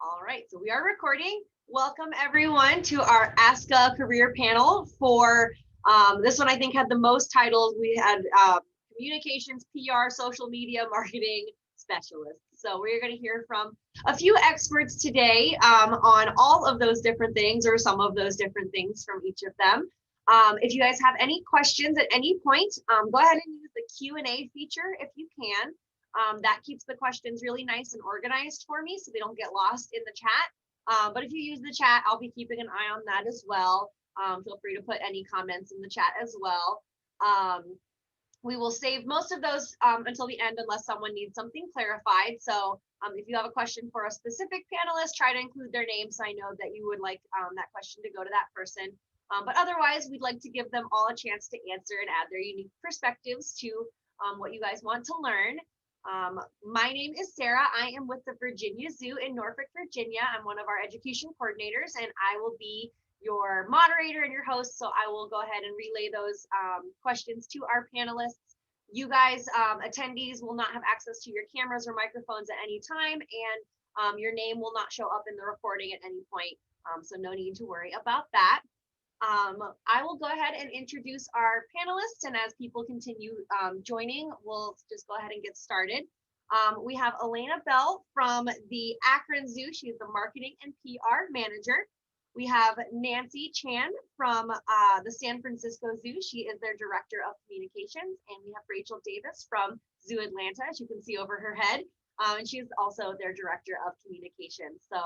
All right, so we are recording. Welcome everyone to our Ask a Career panel for this one. I think had the most titles. We had communications, PR, social media, marketing specialists. So we're going to hear from a few experts today on all of those different things or some of those different things from each of them. If you guys have any questions at any point, go ahead and use the Q&A feature if you can. That keeps the questions really nice and organized for me so they don't get lost in the chat. But if you use the chat, I'll be keeping an eye on that as well. Feel free to put any comments in the chat as well. We will save most of those until the end unless someone needs something clarified. So if you have a question for a specific panelist, try to include their name so I know that you would like that question to go to that person. But otherwise, we'd like to give them all a chance to answer and add their unique perspectives to what you guys want to learn. My name is Sarah. I am with the Virginia Zoo in Norfolk, Virginia. I'm one of our education coordinators, and I will be your moderator and your host. So I will go ahead and relay those questions to our panelists. You guys, attendees, will not have access to your cameras or microphones at any time, and your name will not show up in the recording at any point. So no need to worry about that. I will go ahead and introduce our panelists, and as people continue joining, we'll just go ahead and get started. We have Elena Bell from the Akron Zoo. She's the marketing and PR manager. We have Nancy Chan from the San Francisco Zoo. She is their director of communications. And we have Rachel Davis from Zoo Atlanta, as you can see over her head. And she's also their director of communications. So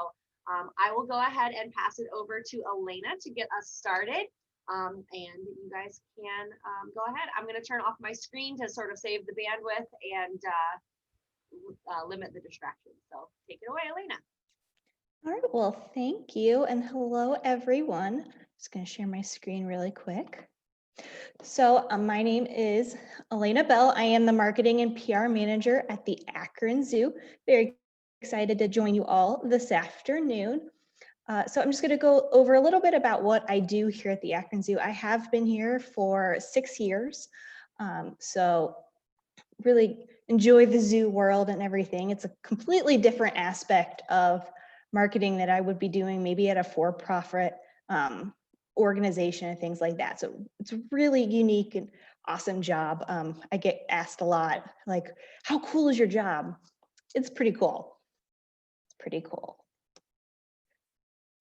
I will go ahead and pass it over to Elena to get us started. And you guys can go ahead. I'm going to turn off my screen to sort of save the bandwidth and limit the distractions. So take it away, Elena. All right, well, thank you. And hello, everyone. I'm just going to share my screen really quick. So my name is Elena Bell. I am the marketing and PR manager at the Akron Zoo. Very excited to join you all this afternoon. So I'm just going to go over a little bit about what I do here at the Akron Zoo. I have been here for 6 years, so really enjoy the zoo world and everything. It's a completely different aspect of marketing that I would be doing maybe at a for-profit organization and things like that. So it's a really unique and awesome job. I get asked a lot, like, how cool is your job? It's pretty cool. Pretty cool.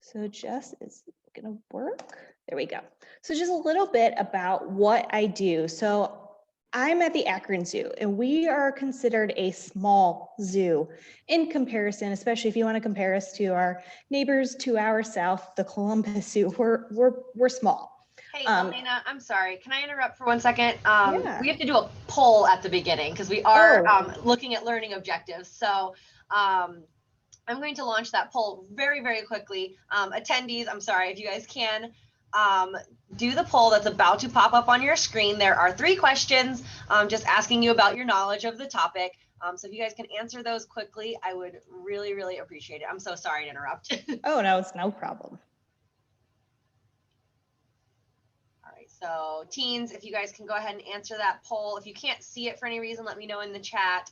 So just is gonna work. There we go. So just a little bit about what I do. So I'm at the Akron Zoo, and we are considered a small zoo in comparison, especially if you want to compare us to our neighbors to our south, the Columbus Zoo. We're small. Hey, Elena, I'm sorry. Can I interrupt for 1 second? Yeah. We have to do a poll at the beginning because we are looking at learning objectives. So I'm going to launch that poll very, very quickly. Attendees, I'm sorry, if you guys can do the poll that's about to pop up on your screen. There are 3 questions just asking you about your knowledge of the topic. So if you guys can answer those quickly, I would really, really appreciate it. I'm so sorry to interrupt. Oh, no, it's no problem. All right, so teens, if you guys can go ahead and answer that poll. If you can't see it for any reason, let me know in the chat.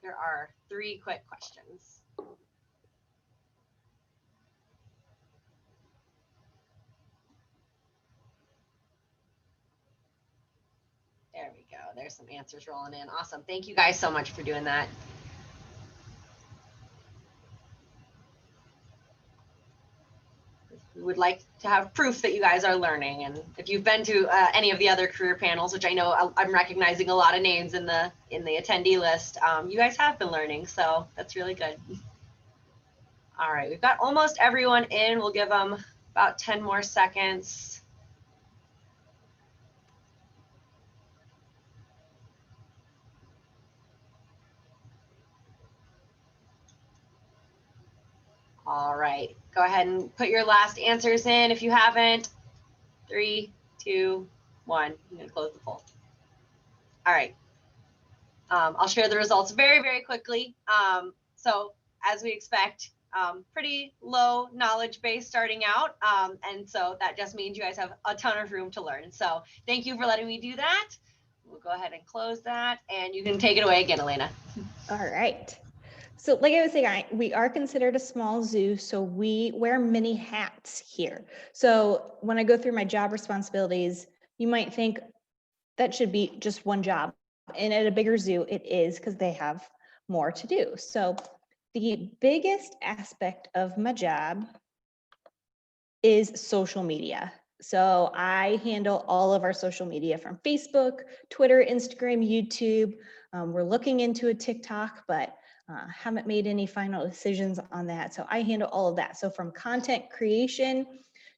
There are 3 quick questions. There we go. There's some answers rolling in. Awesome. Thank you guys so much for doing that. We would like to have proof that you guys are learning. And if you've been to any of the other career panels, which I know I'm recognizing a lot of names in the attendee list, you guys have been learning. So that's really good. All right, we've got almost everyone in. We'll give them about 10 more seconds. All right, go ahead and put your last answers in if you haven't. 3, 2, 1. I'm going to close the poll. All right. I'll share the results very, very quickly. So as we expect, pretty low knowledge base starting out. And so that just means you guys have a ton of room to learn. So thank you for letting me do that. We'll go ahead and close that, and you can take it away again, Elena. All right. So like I was saying, we are considered a small zoo, so we wear many hats here. So when I go through my job responsibilities, you might think that should be just one job. And at a bigger zoo, it is because they have more to do. So the biggest aspect of my job is social media. So I handle all of our social media from Facebook, Twitter, Instagram, YouTube. We're looking into a TikTok, but haven't made any final decisions on that. So I handle all of that. So from content creation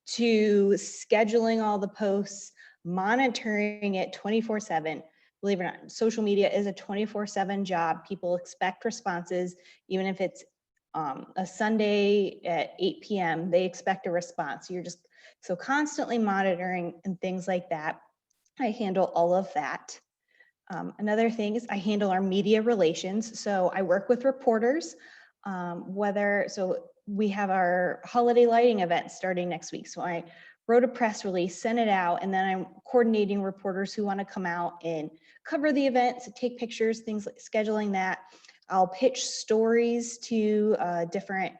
to scheduling all the posts, monitoring it 24/7. Believe it or not, social media is a 24/7 job. People expect responses, even if it's a Sunday at 8 p.m., they expect a response. You're just so constantly monitoring and things like that. I handle all of that. Another thing is I handle our media relations. So I work with reporters, so we have our holiday lighting event starting next week. So I wrote a press release, sent it out, and then I'm coordinating reporters who want to come out and cover the events, take pictures, things like scheduling that. I'll pitch stories to different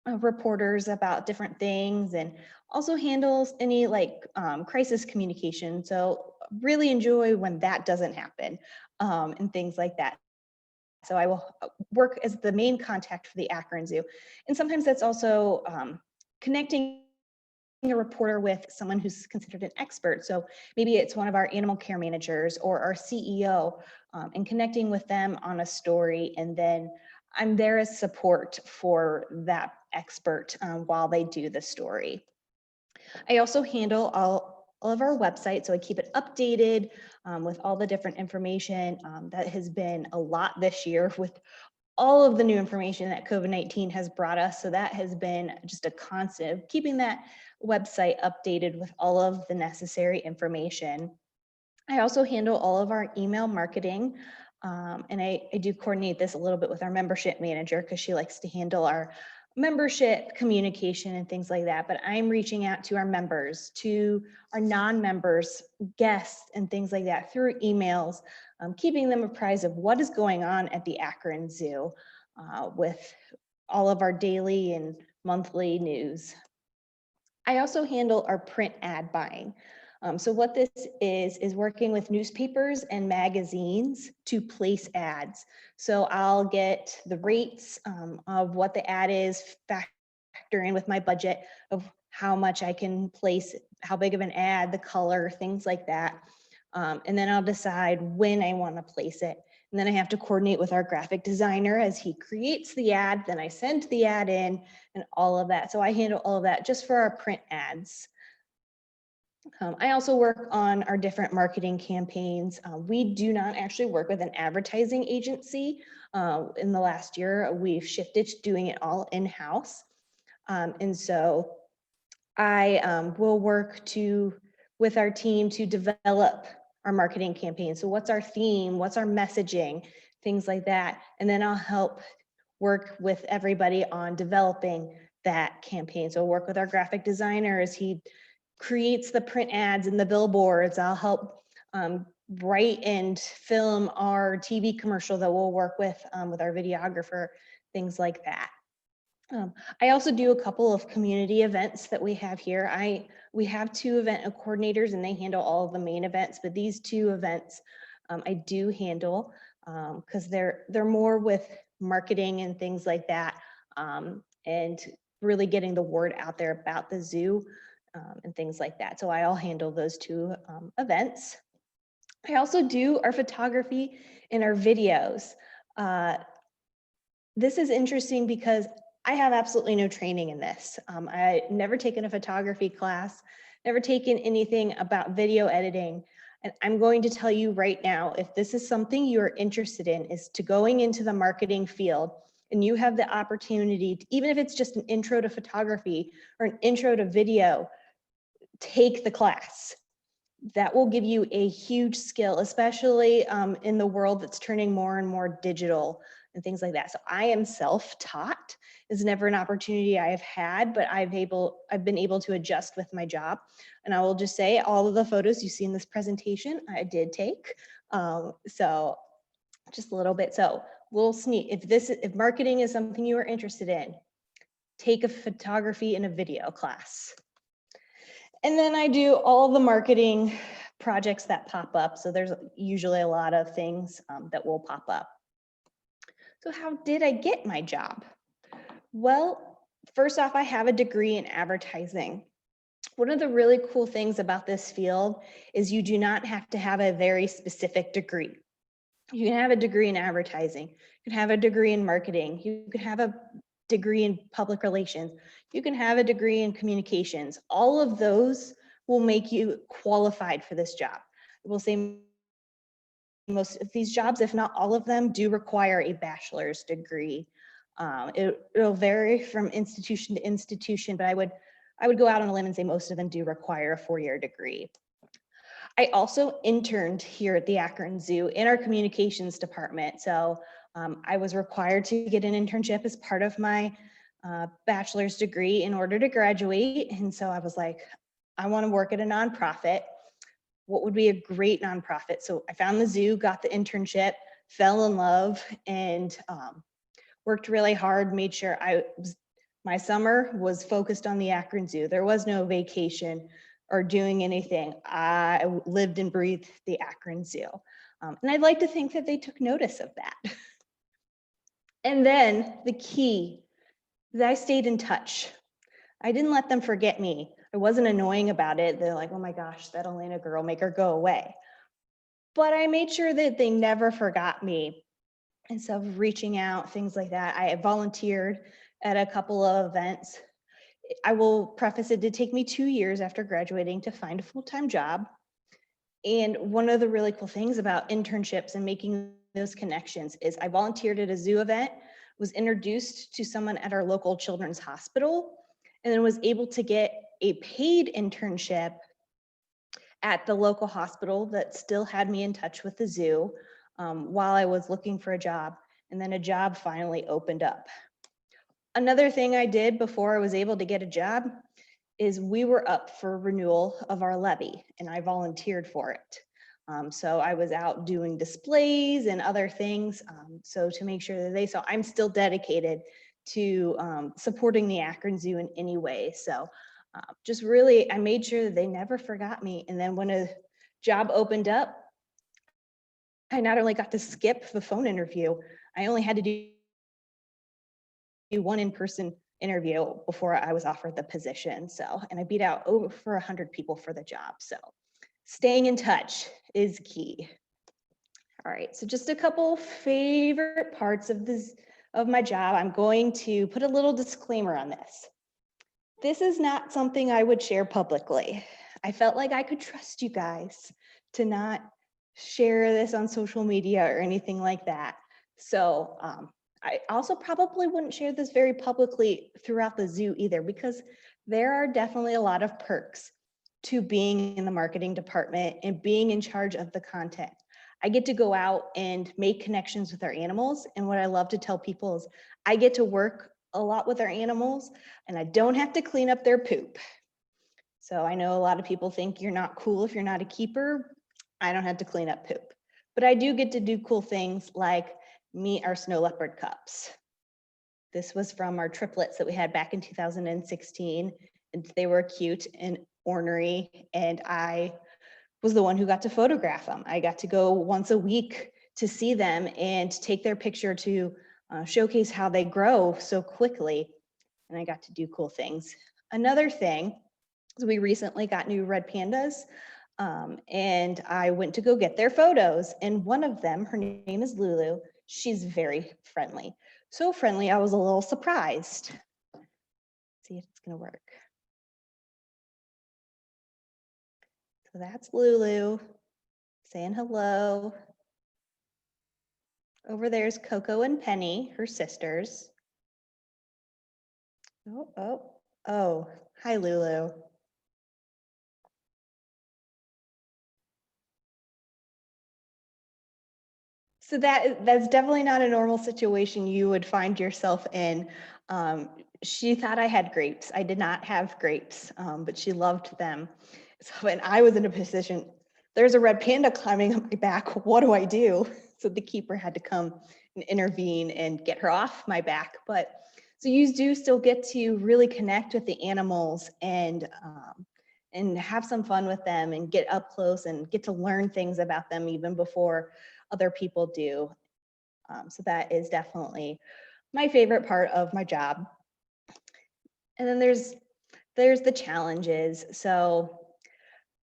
reporters about different things, and also handles any crisis communication. So really enjoy when that doesn't happen, and things like that. So I will work as the main contact for the Akron Zoo. And sometimes that's also connecting a reporter with someone who's considered an expert. So maybe it's one of our animal care managers or our CEO, and connecting with them on a story. And then I'm there as support for that expert while they do the story. I also handle all of our websites, so I keep it updated with all the different information. That has been a lot this year with all of the new information that COVID-19 has brought us. So that has been just a constant, keeping that website updated with all of the necessary information. I also handle all of our email marketing. And I do coordinate this a little bit with our membership manager because she likes to handle our membership communication and things like that. But I'm reaching out to our members, to our non-members, guests, and things like that through emails, keeping them apprised of what is going on at the Akron Zoo with all of our daily and monthly news. I also handle our print ad buying. So what this is working with newspapers and magazines to place ads. So I'll get the rates of what the ad is, factor in with my budget of how much I can place, how big of an ad, the color, things like that. And then I'll decide when I want to place it. And then I have to coordinate with our graphic designer as he creates the ad, then I send the ad in and all of that. So I handle all of that just for our print ads. I also work on our different marketing campaigns. We do not actually work with an advertising agency. In the last year, we've shifted to doing it all in-house. And so I will work with our team to develop our marketing campaign. So what's our theme? What's our messaging? Things like that. And then I'll help work with everybody on developing that campaign. So work with our graphic designer as he creates the print ads and the billboards. I'll help write and film our TV commercial that we'll work with our videographer, things like that. I also do a couple of community events that we have here. We have 2 event coordinators and they handle all of the main events, but these 2 events I do handle because they're more with marketing and things like that, and really getting the word out there about the zoo and things like that. So I'll handle those 2 events. I also do our photography and our videos. This is interesting because I have absolutely no training in this. I never taken a photography class, never taken anything about video editing. And I'm going to tell you right now, if this is something you're interested in, is to going into the marketing field and you have the opportunity, to, even if it's just an intro to photography or an intro to video, take the class. That will give you a huge skill, especially in the world that's turning more and more digital and things like that. So I am self-taught. It's never an opportunity I have had, but I've been able to adjust with my job. And I will just say all of the photos you see in this presentation, I did take. So just a little bit. So little sneak, if marketing is something you are interested in, take a photography and a video class. And then I do all the marketing projects that pop up. So there's usually a lot of things that will pop up. So how did I get my job? Well, first off, I have a degree in advertising. One of the really cool things about this field is you do not have to have a very specific degree. You can have a degree in advertising, you can have a degree in marketing, you can have a degree in public relations, you can have a degree in communications. All of those will make you qualified for this job. I will say most of these jobs, if not all of them, do require a bachelor's degree. It'll vary from institution to institution, but I would go out on a limb and say most of them do require a 4-year degree. I also interned here at the Akron Zoo in our communications department. So I was required to get an internship as part of my bachelor's degree in order to graduate. And so I was like, I want to work at a nonprofit. What would be a great nonprofit? So I found the zoo, got the internship, fell in love, and worked really hard, made sure my summer was focused on the Akron Zoo. There was no vacation or doing anything. I lived and breathed the Akron Zoo. And I'd like to think that they took notice of that. And then the key, that I stayed in touch. I didn't let them forget me. I wasn't annoying about it. They're like, oh my gosh, that Elena girl, make her go away. But I made sure that they never forgot me. And so reaching out, things like that. I volunteered at a couple of events. I will preface, it did take me 2 years after graduating to find a full-time job. And one of the really cool things about internships and making those connections is I volunteered at a zoo event, was introduced to someone at our local children's hospital, and then was able to get a paid internship at the local hospital that still had me in touch with the zoo while I was looking for a job. And then a job finally opened up. Another thing I did before I was able to get a job is we were up for renewal of our levy, and I volunteered for it. So I was out doing displays and other things. So to make sure that they saw, I'm still dedicated to supporting the Akron Zoo in any way. So just really, I made sure that they never forgot me. And then when a job opened up, I not only got to skip the phone interview, I only had to do one in-person interview before I was offered the position. So, and I beat out over 100 people for the job. So staying in touch is key. All right, so just a couple favorite parts of my job. I'm going to put a little disclaimer on this. This is not something I would share publicly. I felt like I could trust you guys to not share this on social media or anything like that. So I also probably wouldn't share this very publicly throughout the zoo either, because there are definitely a lot of perks to being in the marketing department and being in charge of the content. I get to go out and make connections with our animals. And what I love to tell people is I get to work a lot with our animals and I don't have to clean up their poop. So I know a lot of people think you're not cool if you're not a keeper. I don't have to clean up poop, but I do get to do cool things like meet our snow leopard cubs. This was from our triplets that we had back in 2016, and they were cute and ornery, and I was the one who got to photograph them. I got to go once a week to see them and take their picture to showcase how they grow so quickly, and I got to do cool things. Another thing is we recently got new red pandas, and I went to go get their photos, and one of them, her name is Lulu, she's very friendly. So friendly, I was a little surprised. Let's see if it's gonna work. So that's Lulu saying hello. Over there's Coco and Penny, her sisters. Oh, hi Lulu. So that's definitely not a normal situation you would find yourself in. She thought I had grapes. I did not have grapes, but she loved them. So when I was in a position, there's a red panda climbing up my back. What do I do? So the keeper had to come intervene and get her off my back. But so you do still get to really connect with the animals and have some fun with them and get up close and get to learn things about them even before other people do. So that is definitely my favorite part of my job. And then there's the challenges. So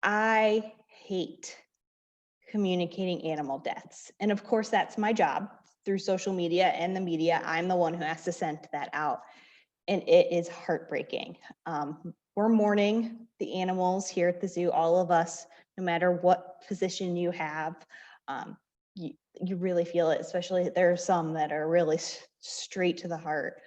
I hate communicating animal deaths. And of course, that's my job through social media and the media. I'm the one who has to send that out. And it is heartbreaking. We're mourning the animals here at the zoo, all of us, no matter what position you have. You really feel it, especially there are some that are really straight to the heart.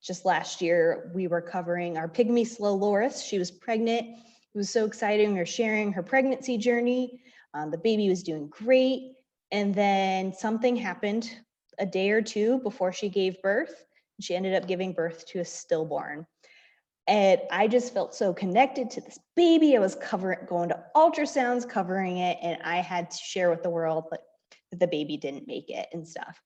Just last year, we were covering our pygmy slow loris. She was pregnant. It was so exciting. We were sharing her pregnancy journey. The baby was doing great. And then something happened a day or two before she gave birth. She ended up giving birth to a stillborn. And I just felt so connected to this baby. I was going to ultrasounds, covering it, and I had to share with the world that the baby didn't make it and stuff.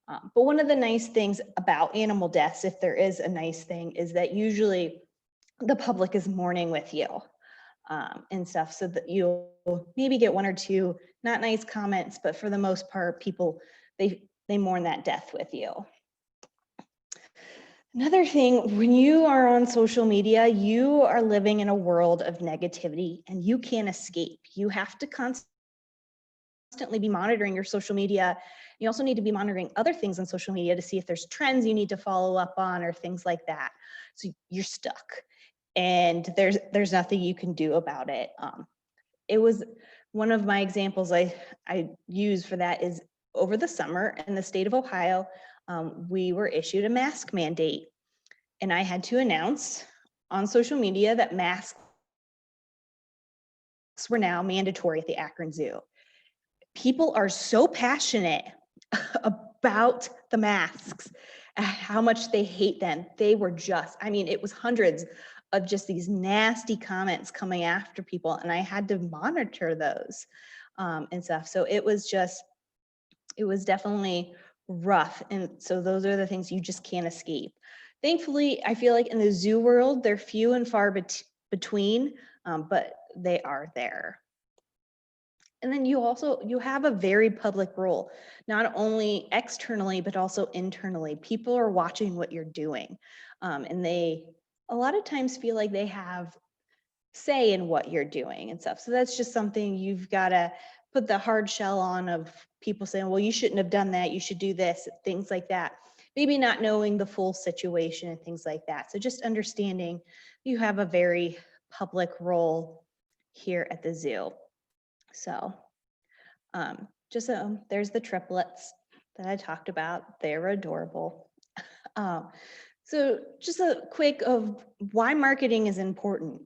But one of the nice things about animal deaths, if there is a nice thing, is that usually the public is mourning with you and stuff, so that you'll maybe get one or two not nice comments, but for the most part, people, they mourn that death with you. Another thing, when you are on social media, you are living in a world of negativity and you can't escape. You have to constantly be monitoring your social media. You also need to be monitoring other things on social media to see if there's trends you need to follow up on or things like that. So you're stuck and there's nothing you can do about it. It was one of my examples I use for that is over the summer in the state of Ohio, we were issued a mask mandate, and I had to announce on social media that masks were now mandatory at the Akron Zoo. People are so passionate about the masks, how much they hate them. They were just, I mean, it was hundreds of just these nasty comments coming after people, and I had to monitor those and stuff. So it was definitely rough. And so those are the things you just can't escape. Thankfully, I feel like in the zoo world, they're few and far between, but they are there. And then you have a very public role, not only externally, but also internally. People are watching what you're doing. And they a lot of times feel like they have say in what you're doing and stuff. So that's just something you've got to put the hard shell on of people saying, well, you shouldn't have done that. You should do this, things like that. Maybe not knowing the full situation and things like that. So just understanding you have a very public role here at the zoo. So there's the triplets that I talked about. They're adorable. So just a quick of why marketing is important.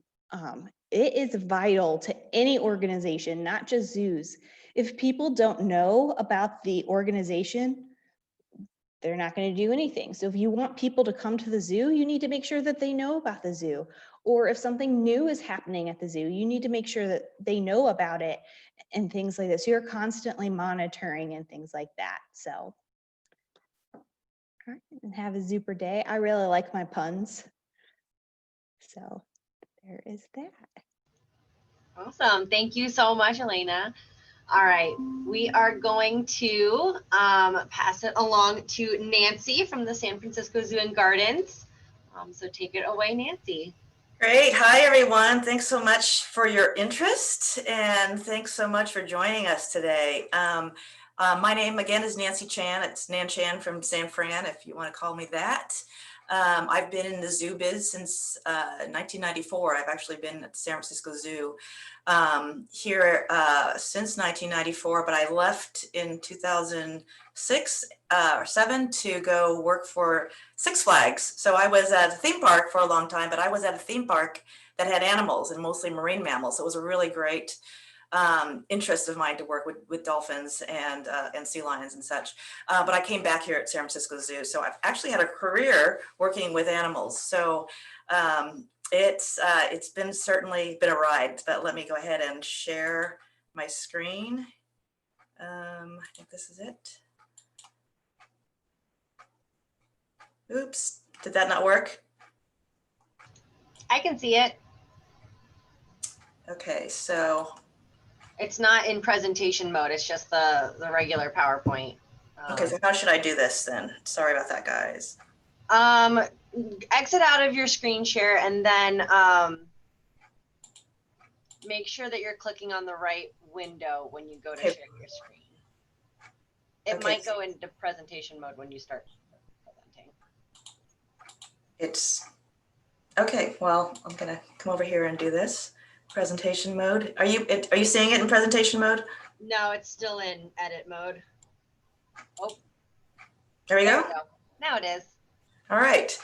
It is vital to any organization, not just zoos. If people don't know about the organization, they're not going to do anything. So if you want people to come to the zoo, you need to make sure that they know about the zoo. Or if something new is happening at the zoo, you need to make sure that they know about it and things like this. So you're constantly monitoring and things like that. So, all right, and have a super day. I really like my puns. So there is that. Awesome. Thank you so much, Elena. All right, we are going to pass it along to Nancy from the San Francisco Zoo and Gardens. So take it away, Nancy. Great. Hi, everyone. Thanks so much for your interest, and thanks so much for joining us today. My name, again, is Nancy Chan. It's Nan Chan from San Fran, if you want to call me that. I've been in the zoo biz since 1994. I've actually been at the San Francisco Zoo here since 1994, but I left in 2006 or 7 to go work for Six Flags. So I was at a theme park for a long time, but I was at a theme park that had animals and mostly marine mammals. So it was a really great interest of mine to work with dolphins and sea lions and such. But I came back here at San Francisco Zoo. So I've actually had a career working with animals. So it's been certainly been a ride, but let me go ahead and share my screen. I think this is it. Oops, did that not work? I can see it. Okay, so, It's not in presentation mode. It's just the regular PowerPoint. okay, so how should I do this then? Sorry about that, guys. Exit out of your screen share and then make sure that you're clicking on the right window when you go to Okay. share your screen. It Okay. might go into presentation mode when you start presenting. It's, okay, well, I'm gonna come over here and do this. Presentation mode. Are you seeing it in presentation mode? No, it's still in edit mode. Oh, There we there go. we go. Now it is. All right.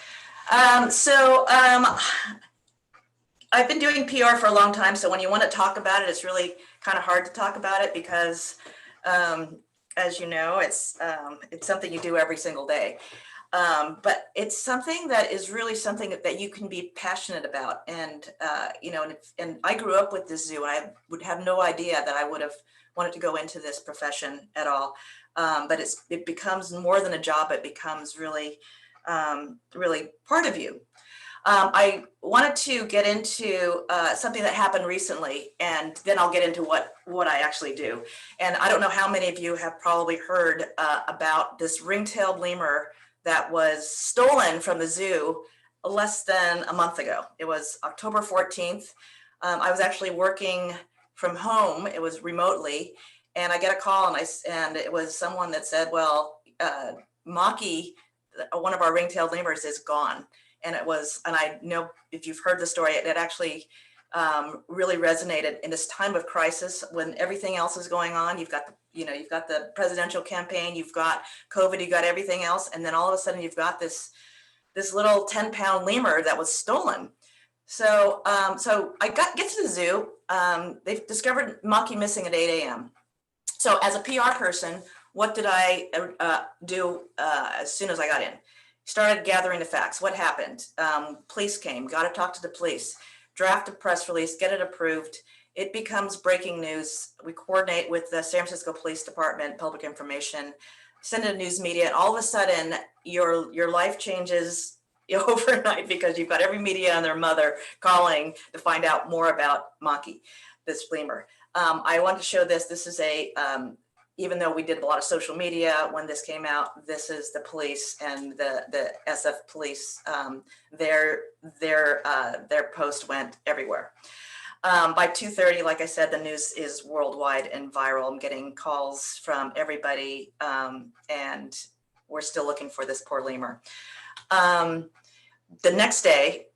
I've been doing PR for a long time, so when you want to talk about it, it's really kind of hard to talk about it because, as you know, it's something you do every single day. But it's something that is really something that you can be passionate about. And, and I grew up with this zoo. I would have no idea that I would have wanted to go into this profession at all. But it becomes more than a job. It becomes really, really part of you. I wanted to get into something that happened recently, and then I'll get into what I actually do. And I don't know how many of you have probably heard about this ring-tailed lemur that was stolen from the zoo less than a month ago. It was October 14th. I was actually working from home. It was remotely, and I get a call, and it was someone that said, well, Maki, one of our ring-tailed lemurs, is gone. And I know if you've heard the story, it actually really resonated in this time of crisis when everything else is going on. You've got the presidential campaign, you've got COVID, you've got everything else, and then all of a sudden you've got this little 10-pound lemur that was stolen. So I get to the zoo. They've discovered Maki missing at 8 a.m. So as a PR person, what did I do as soon as I got in? Started gathering the facts. What happened? Police came, got to talk to the police, draft a press release, get it approved. It becomes breaking news. We coordinate with the San Francisco Police Department, Public Information, send it to news media, and all of a sudden your life changes overnight because you've got every media and their mother calling to find out more about Maki, this lemur. I want to show this. This is even though we did a lot of social media when this came out, this is the police and the SF police. Their post went everywhere. By 2:30, like I said, the news is worldwide and viral. I'm getting calls from everybody, and we're still looking for this poor lemur. The next day,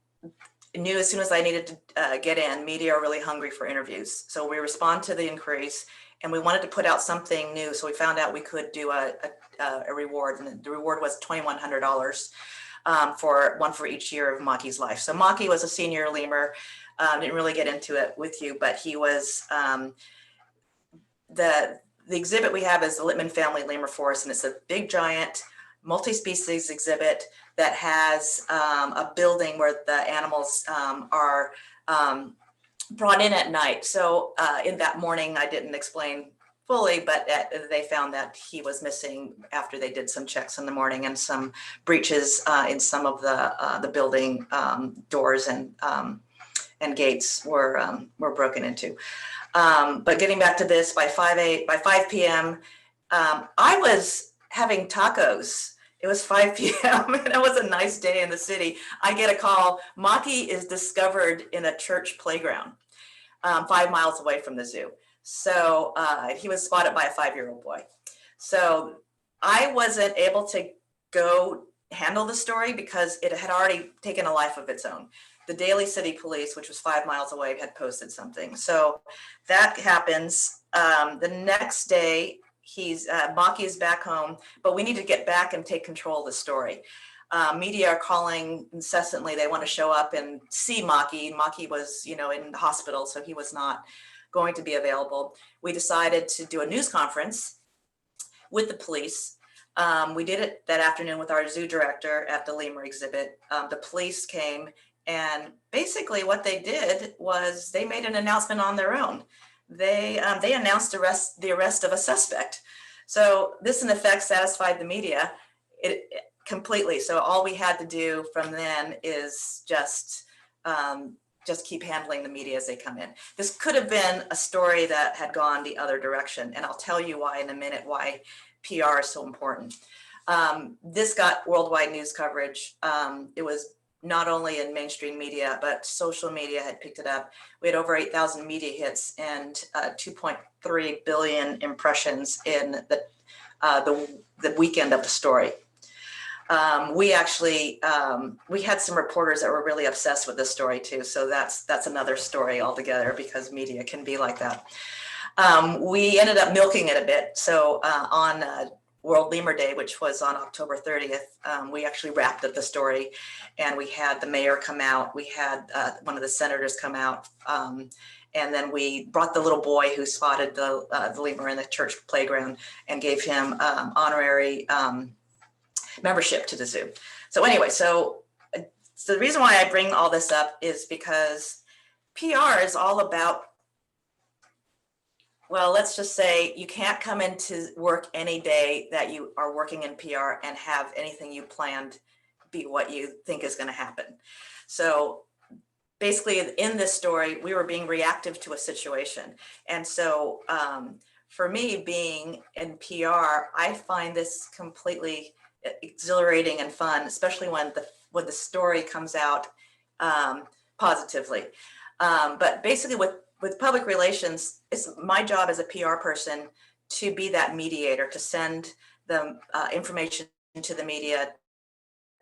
knew as soon as I needed to get in, media are really hungry for interviews. So we respond to the inquiries, and we wanted to put out something new. So we found out we could do a reward, and the reward was $2,100 for each year of Maki's life. So Maki was a senior lemur. Didn't really get into it with you, but he was, the exhibit we have is the Littman Family Lemur Forest, and it's a big giant multi-species exhibit that has a building where the animals are brought in at night. So in that morning, I didn't explain fully, but they found that he was missing after they did some checks in the morning, and some breaches in some of the building doors and gates were broken into. But getting back to this, by 5 p.m., I was having tacos. It was 5 p.m. and it was a nice day in the city. I get a call. Maki is discovered in a church playground 5 miles away from the zoo. So he was spotted by a 5-year-old boy. So I wasn't able to go handle the story because it had already taken a life of its own. The Daly City Police, which was 5 miles away, had posted something. So that happens. The next day, Maki is back home, but we need to get back and take control of the story. Media are calling incessantly. They want to show up and see Maki. Maki was, in the hospital, so he was not going to be available. We decided to do a news conference with the police. We did it that afternoon with our zoo director at the lemur exhibit. The police came, and basically what they did was they made an announcement on their own. They announced the arrest of a suspect. So this in effect satisfied the media. completely. So all we had to do from then is just keep handling the media as they come in. This could have been a story that had gone the other direction, and I'll tell you why in a minute, why PR is so important. This got worldwide news coverage. It was not only in mainstream media, but social media had picked it up. We had over 8,000 media hits and 2.3 billion impressions in the weekend of the story. We actually, we had some reporters that were really obsessed with this story too. So that's another story altogether, because media can be like that. We ended up milking it a bit. So on World Lemur Day, which was on October 30th, we actually wrapped up the story, and we had the mayor come out. We had one of the senators come out, and then we brought the little boy who spotted the lemur in the church playground and gave him honorary membership to the zoo. So anyway, so the reason why I bring all this up is because PR is all about, well, let's just say you can't come into work any day that you are working in PR and have anything you planned be what you think is going to happen. So basically in this story, we were being reactive to a situation. And so for me, being in PR, I find this completely exhilarating and fun, especially when the story comes out positively. But basically with public relations, it's my job as a PR person to be that mediator, to send the information to the media,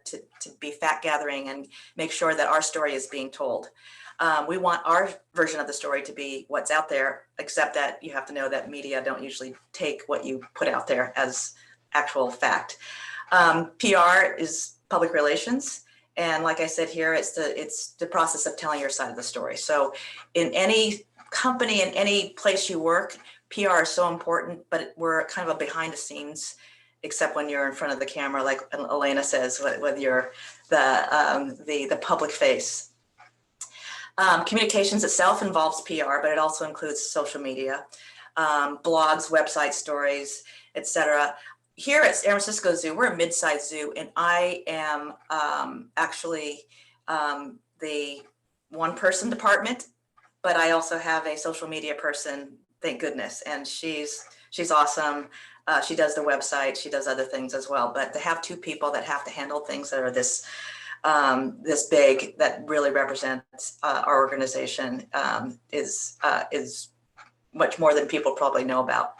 to be fact gathering and make sure that our story is being told. We want our version of the story to be what's out there, except that you have to know that media don't usually take what you put out there as actual fact. PR is public relations. And like I said here, it's the process of telling your side of the story. So in any company, in any place you work, PR is so important, but we're kind of a behind the scenes, except when you're in front of the camera, like Elena says, with you're the public face. Communications itself involves PR, but it also includes social media, blogs, website stories, etc. Here at San Francisco Zoo, we're a mid-sized zoo, and I am actually the one-person department, but I also have a social media person, thank goodness, and she's awesome. She does the website, she does other things as well, but to have two people that have to handle things that are this big, that really represents our organization is much more than people probably know about.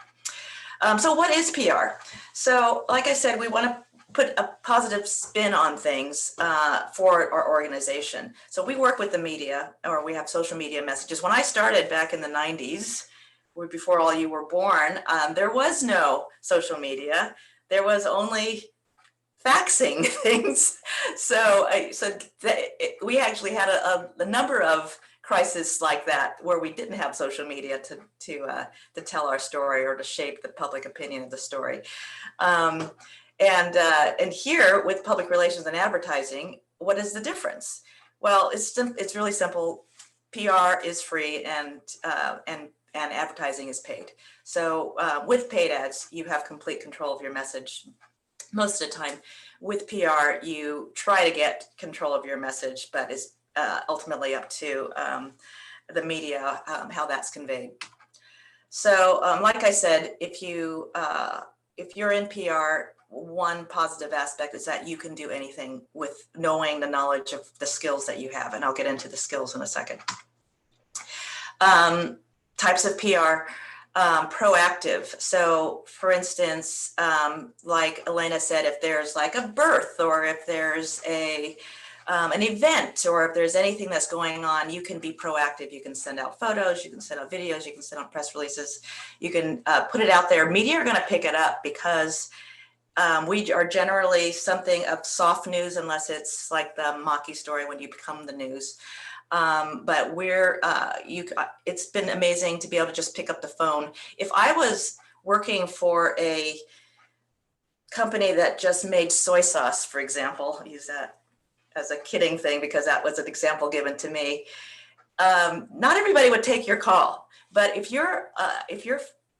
So what is PR? So like I said, we want to put a positive spin on things for our organization. So we work with the media, or we have social media messages. When I started back in the 90s, before all you were born, there was no social media. There was only faxing things. So we actually had a number of crises like that where we didn't have social media to tell our story or to shape the public opinion of the story. And here with public relations and advertising, what is the difference? Well, it's really simple. PR is free and advertising is paid. So with paid ads, you have complete control of your message most of the time. With PR, you try to get control of your message, but it's ultimately up to the media how that's conveyed. So like I said, if you're in PR, one positive aspect is that you can do anything with knowing the knowledge of the skills that you have, and I'll get into the skills in a second. Types of PR, proactive. So for instance, like Elena said, if there's like a birth, or if there's an event, or if there's anything that's going on, you can be proactive. You can send out photos, you can send out videos, you can send out press releases, you can put it out there. Media are going to pick it up because we are generally something of soft news, unless it's like the Maki story when you become the news. But it's been amazing to be able to just pick up the phone. If I was working for a company that just made soy sauce, for example, I'll use that as a kidding thing because that was an example given to me. Not everybody would take your call, but if you're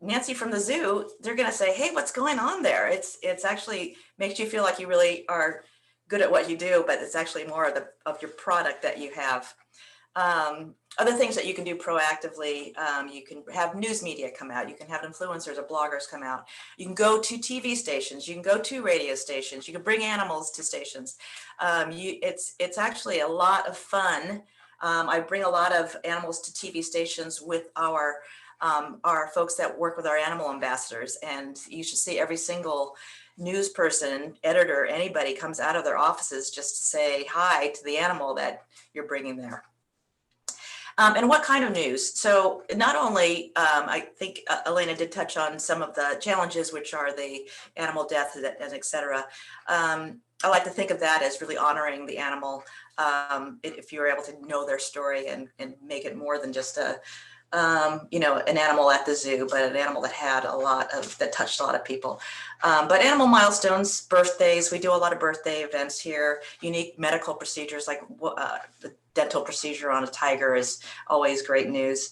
Nancy from the zoo, they're going to say, hey, what's going on there? It's actually makes you feel like you really are good at what you do, but it's actually more of your product that you have. Other things that you can do proactively, you can have news media come out, you can have influencers or bloggers come out, you can go to TV stations, you can go to radio stations, you can bring animals to stations. It's actually a lot of fun. I bring a lot of animals to TV stations with our folks that work with our animal ambassadors, and you should see every single news person, editor, anybody comes out of their offices just to say hi to the animal that you're bringing there. And what kind of news? So not only, I think Elena did touch on some of the challenges, which are the animal death and et cetera. I like to think of that as really honoring the animal. If you're able to know their story and make it more than just a, an animal at the zoo, but an animal that touched a lot of people. But animal milestones, birthdays, we do a lot of birthday events here, unique medical procedures, like the dental procedure on a tiger is always great news.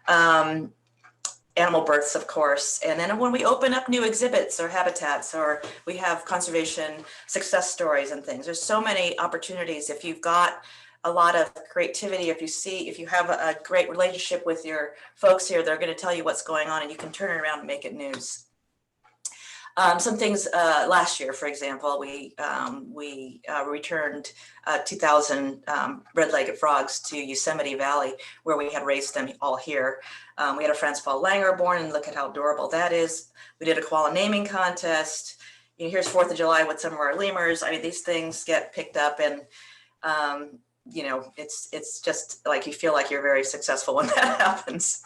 Animal births, of course. And then when we open up new exhibits or habitats, or we have conservation success stories and things, there's so many opportunities. If you've got a lot of creativity, if you have a great relationship with your folks here, they're going to tell you what's going on and you can turn it around and make it news. Some things last year, for example, we returned 2,000 red-legged frogs to Yosemite Valley, where we had raised them all here. We had a Francois Langer born, and look at how adorable that is. We did a koala naming contest. Here's 4th of July with some of our lemurs. I mean, these things get picked up, and it's just like you feel like you're very successful when that happens.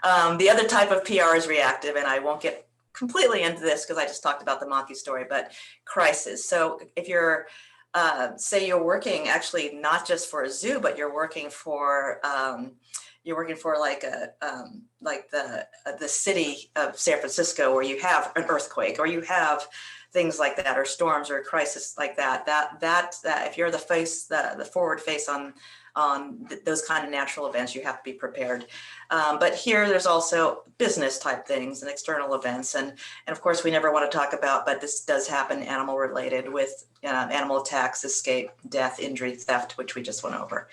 The other type of PR is reactive, and I won't get completely into this because I just talked about the monkey story, but crisis. So if you're, say you're working actually not just for a zoo, but you're working for like the city of San Francisco, where you have an earthquake, or you have things like that, or storms, or a crisis like that. That if you're the forward face on those kind of natural events, you have to be prepared. But here there's also business type things and external events. And of course, we never want to talk about, but this does happen animal related with animal attacks, escape, death, injury, theft, which we just went over.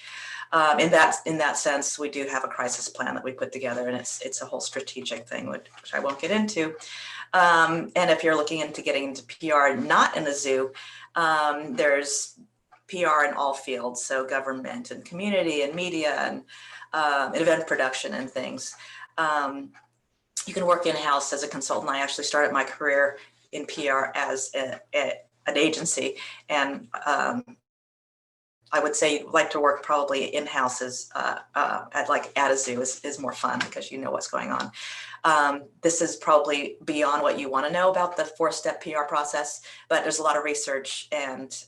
In that sense, we do have a crisis plan that we put together, and it's a whole strategic thing, which I won't get into. And if you're looking into getting into PR, not in the zoo, there's PR in all fields, so government and community and media and event production and things. You can work in-house as a consultant. I actually started my career in PR as an agency, and I would say you'd like to work probably in-house at a zoo is more fun because you know what's going on. This is probably beyond what you want to know about the 4-step PR process, but there's a lot of research and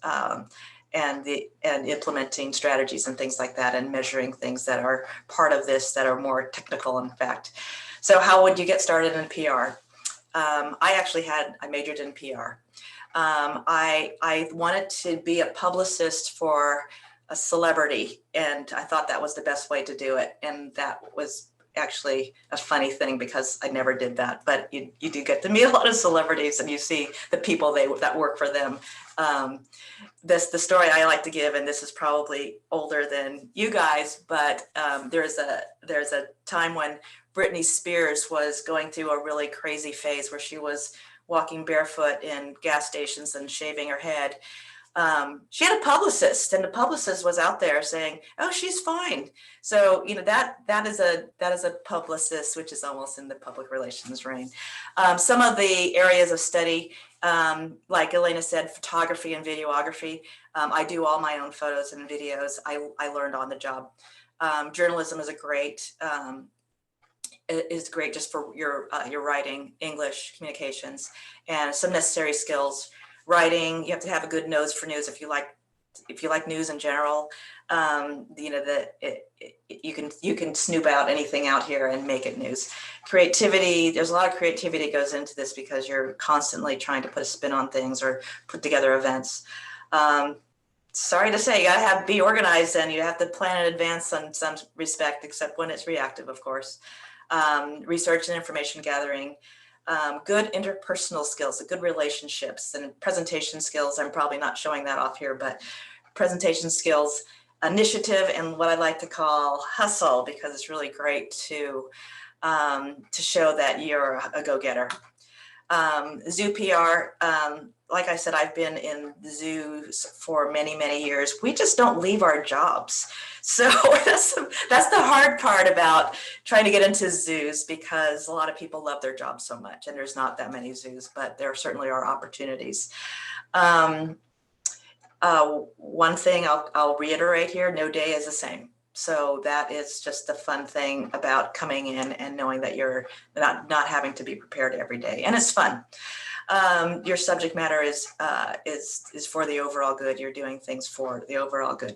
implementing strategies and things like that, and measuring things that are part of this that are more technical, in fact. So how would you get started in PR? I majored in PR. I wanted to be a publicist for a celebrity, and I thought that was the best way to do it. And that was actually a funny thing because I never did that, but you do get to meet a lot of celebrities, and you see the people that work for them. The story I like to give, and this is probably older than you guys, but there's a time when Britney Spears was going through a really crazy phase where she was walking barefoot in gas stations and shaving her head. She had a publicist, and the publicist was out there saying, "Oh, she's fine." So that is a publicist, which is almost in the public relations reign. Some of the areas of study, like Elena said, photography and videography. I do all my own photos and videos. I learned on the job. Journalism is great just for your writing, English, communications, and some necessary skills. Writing, you have to have a good nose for news if you like news in general. You can snoop out anything out here and make it news. Creativity, there's a lot of creativity goes into this because you're constantly trying to put a spin on things or put together events. Sorry to say, you gotta be organized, and you have to plan in advance in some respect, except when it's reactive, of course. Research and information gathering. good interpersonal skills, good relationships, and presentation skills. I'm probably not showing that off here, but presentation skills, initiative, and what I like to call hustle, because it's really great to show that you're a go-getter. Zoo PR, like I said, I've been in the zoos for many, many years. We just don't leave our jobs. So that's the hard part about trying to get into zoos, because a lot of people love their jobs so much, and there's not that many zoos, but there certainly are opportunities. One thing I'll reiterate here, no day is the same. So that is just the fun thing about coming in and knowing that you're not having to be prepared every day, and it's fun. Your subject matter is for the overall good. You're doing things for the overall good.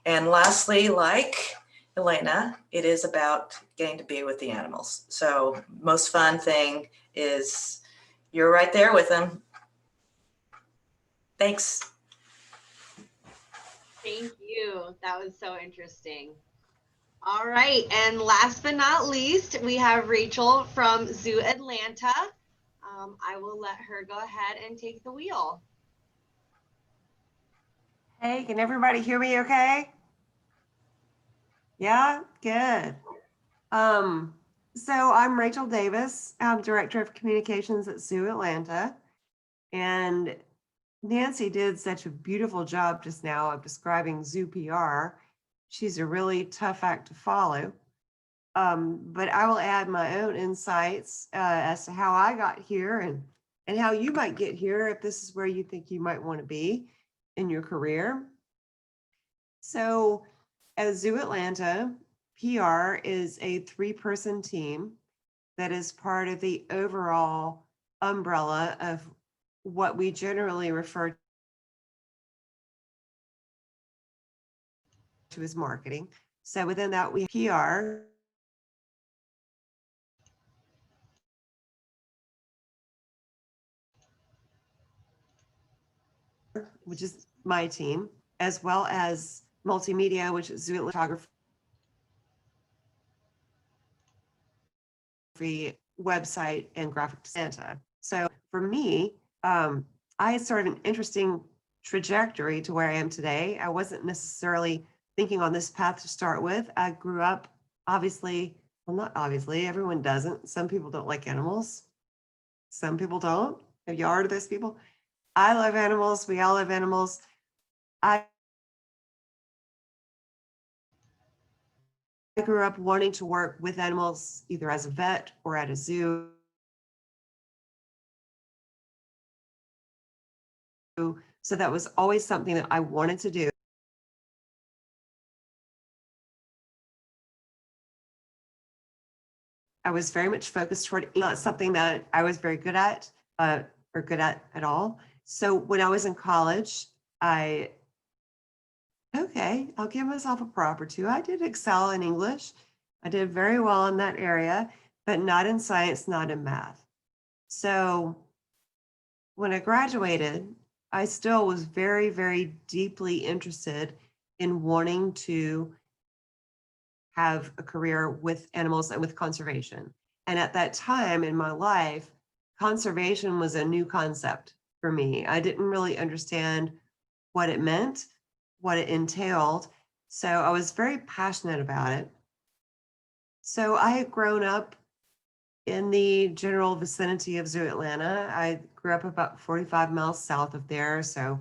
And lastly, like Elena, it is about getting to be with the animals. So most fun thing is you're right there with them. Thanks. Thank you. That was so interesting. All right. And last but not least, we have Rachel from Zoo Atlanta. I will let her go ahead and take the wheel. Hey, can everybody hear me okay? Yeah, good. So I'm Rachel Davis. I'm Director of Communications at Zoo Atlanta. And Nancy did such a beautiful job just now of describing Zoo PR. She's a really tough act to follow. But I will add my own insights as to how I got here and how you might get here if this is where you think you might want to be in your career. So at Zoo Atlanta, PR is a 3-person team that is part of the overall umbrella of what we generally refer to as marketing. So within that, we have PR, which is my team, as well as multimedia, which is Zoo Photography, website, and graphic design. So for me, I had sort of an interesting trajectory to where I am today. I wasn't necessarily thinking on this path to start with. I grew up, obviously, well, not obviously, everyone doesn't. Some people don't like animals. Some people don't. Have you heard of those people? I love animals. We all love animals. I grew up wanting to work with animals, either as a vet or at a zoo. So that was always something that I wanted to do. I was very much focused toward not something that I was very good at or good at all. So when I was in college, I'll give myself a prop or two. I did excel in English. I did very well in that area, but not in science, not in math. So when I graduated, I still was very, very deeply interested in wanting to have a career with animals and with conservation. And at that time in my life, conservation was a new concept for me. I didn't really understand what it meant, what it entailed. So I was very passionate about it. So I had grown up in the general vicinity of Zoo Atlanta. I grew up about 45 miles south of there. So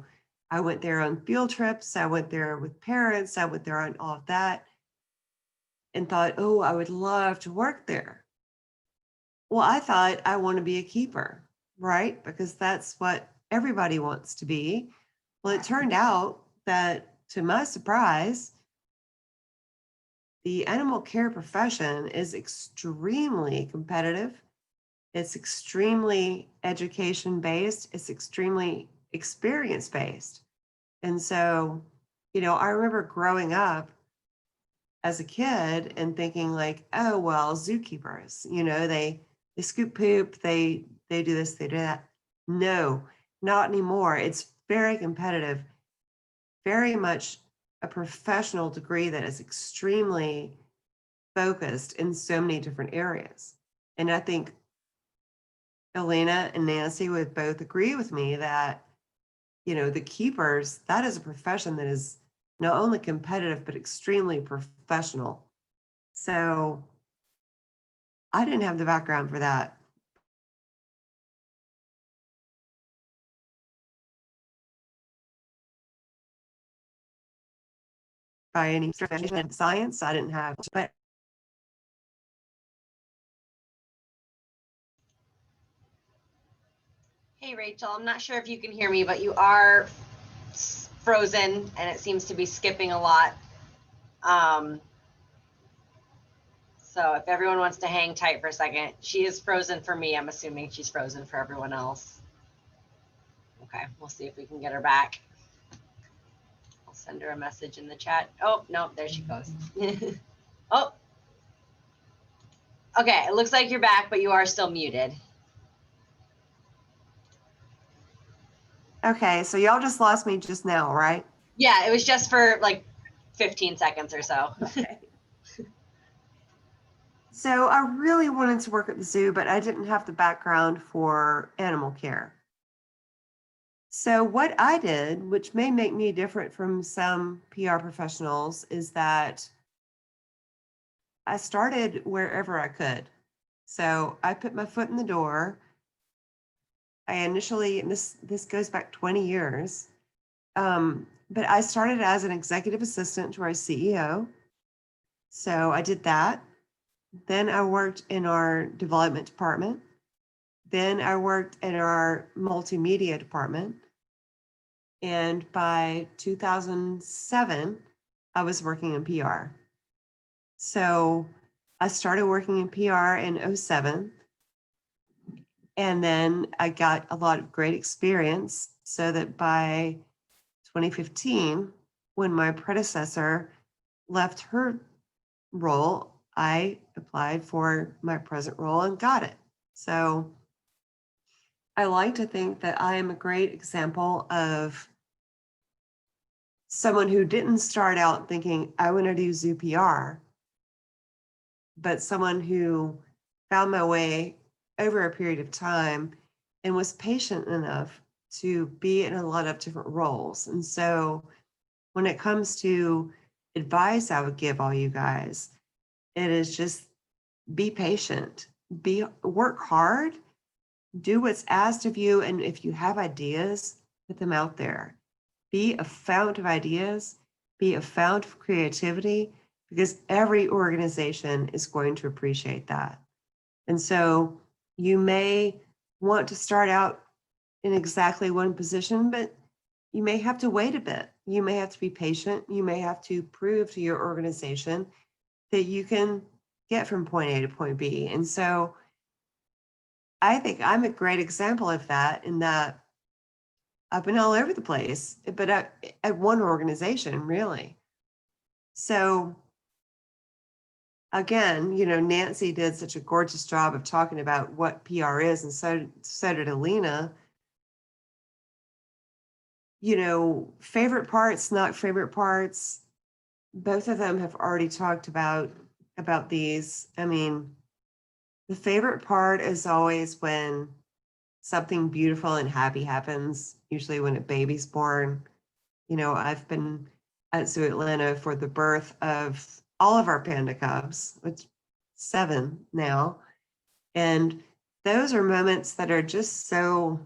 I went there on field trips. I went there with parents. I went there on all of that and thought, oh, I would love to work there. Well, I thought I want to be a keeper, right? Because that's what everybody wants to be. Well, it turned out that, to my surprise, the animal care profession is extremely competitive. It's extremely education-based. It's extremely experience-based. And so, I remember growing up as a kid and thinking like, oh, well, zookeepers, they scoop poop, they do this, they do that. No, not anymore. It's very competitive, very much a professional degree that is extremely focused in so many different areas. And I think Elena and Nancy would both agree with me that, the keepers, that is a profession that is not only competitive, but extremely professional. So I didn't have the background for that. By any stretch of science, I didn't have, but Hey, Rachel, I'm not sure if you can hear me, but you are frozen and it seems to be skipping a lot. So if everyone wants to hang tight for a second, she is frozen for me. I'm assuming she's frozen for everyone else. Okay, we'll see if we can get her back. I'll send her a message in the chat. Oh, no, there she goes. Oh, okay, it looks like you're back, but you are still muted. okay, so y'all just lost me just now, right? Yeah, it was just for like 15 seconds or so. Okay. So I really wanted to work at the zoo, but I didn't have the background for animal care. So what I did, which may make me different from some PR professionals, is that I started wherever I could. So I put my foot in the door. I initially, and this goes back 20 years, but I started as an executive assistant to our CEO. So I did that. Then I worked in our development department. Then I worked in our multimedia department. And by 2007, I was working in PR. So I started working in PR in 2007. And then I got a lot of great experience so that by 2015, when my predecessor left her role, I applied for my present role and got it. So I like to think that I am a great example of someone who didn't start out thinking, I want to do zoo PR, but someone who found my way over a period of time and was patient enough to be in a lot of different roles. And so when it comes to advice I would give all you guys, it is just be patient, work hard, do what's asked of you. And if you have ideas, put them out there. Be a fount of ideas, be a fount of creativity, because every organization is going to appreciate that. And so you may want to start out in exactly one position, but you may have to wait a bit. You may have to be patient. You may have to prove to your organization that you can get from point A to point B. And so I think I'm a great example of that, in that I've been all over the place, but at one organization, really. So again, Nancy did such a gorgeous job of talking about what PR is, and so did Alina. Favorite parts, not favorite parts. Both of them have already talked about these. I mean, the favorite part is always when something beautiful and happy happens, usually when a baby's born. I've been at Zoo Atlanta for the birth of all of our panda cubs, which 7 now. And those are moments that are just so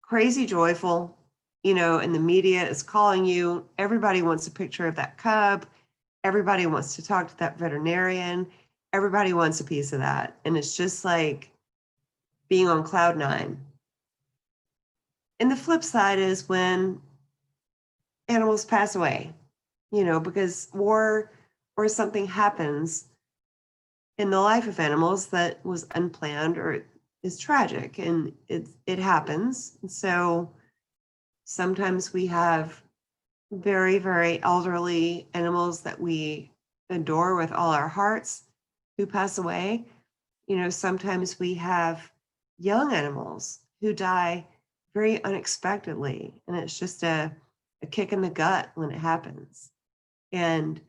crazy joyful, and the media is calling you. Everybody wants a picture of that cub. Everybody wants to talk to that veterinarian. Everybody wants a piece of that. And it's just like being on cloud 9. And the flip side is when animals pass away, because or something happens in the life of animals that was unplanned or is tragic, and it happens. And so sometimes we have very, very elderly animals that we adore with all our hearts who pass away. Sometimes we have young animals who die very unexpectedly, and it's just a kick in the gut when it happens. And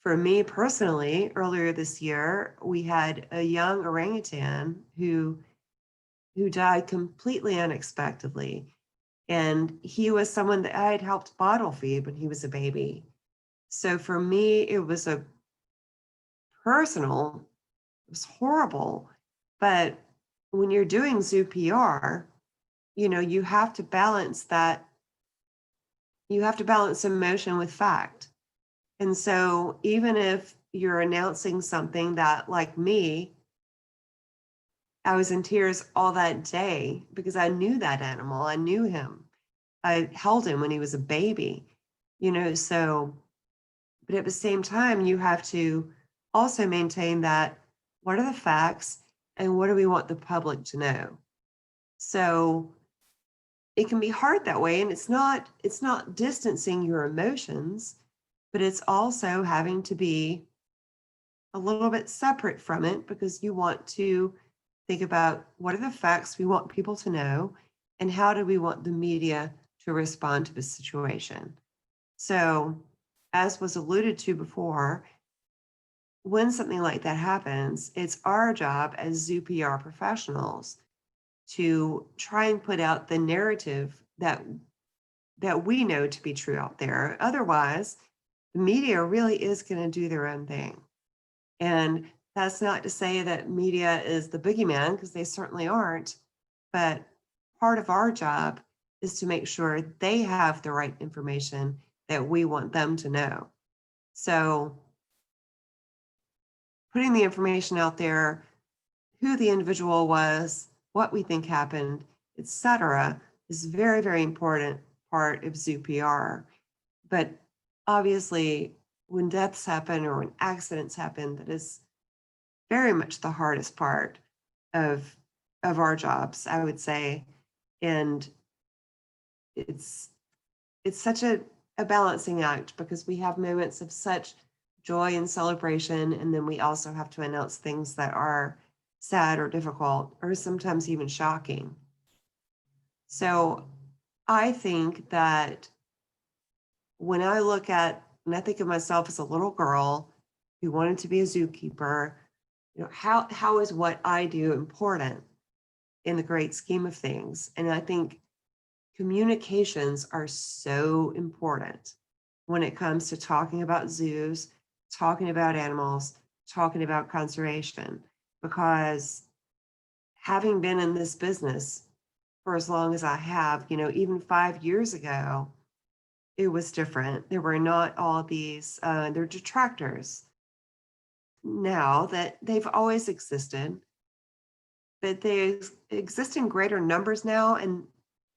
for me personally, earlier this year, we had a young orangutan who died completely unexpectedly. And he was someone that I had helped bottle feed when he was a baby. So for me, it was a personal, it was horrible. But when you're doing zoo PR, you have to balance that. You have to balance emotion with fact. And so even if you're announcing something that, like me, I was in tears all that day because I knew that animal. I knew him. I held him when he was a baby, so, but at the same time, you have to also maintain that what are the facts and what do we want the public to know? So it can be hard that way. And it's not distancing your emotions, but it's also having to be a little bit separate from it because you want to think about what are the facts we want people to know and how do we want the media to respond to the situation. So, as was alluded to before, when something like that happens, it's our job as zoo PR professionals to try and put out the narrative that we know to be true out there. Otherwise, the media really is going to do their own thing. And that's not to say that media is the boogeyman, because they certainly aren't. But part of our job is to make sure they have the right information that we want them to know. So putting the information out there, who the individual was, what we think happened, etc., is very, very important part of zoo PR. But obviously, when deaths happen or when accidents happen, that is very much the hardest part of our jobs, I would say. And it's such a balancing act because we have moments of such joy and celebration, and then we also have to announce things that are sad or difficult or sometimes even shocking. So I think that when I look at, and I think of myself as a little girl who wanted to be a zookeeper, how is what I do important in the great scheme of things? And I think communications are so important when it comes to talking about zoos, talking about animals, talking about conservation, because having been in this business for as long as I have, even 5 years ago, it was different. There were not all these, they're detractors now that they've always existed, but they exist in greater numbers now, and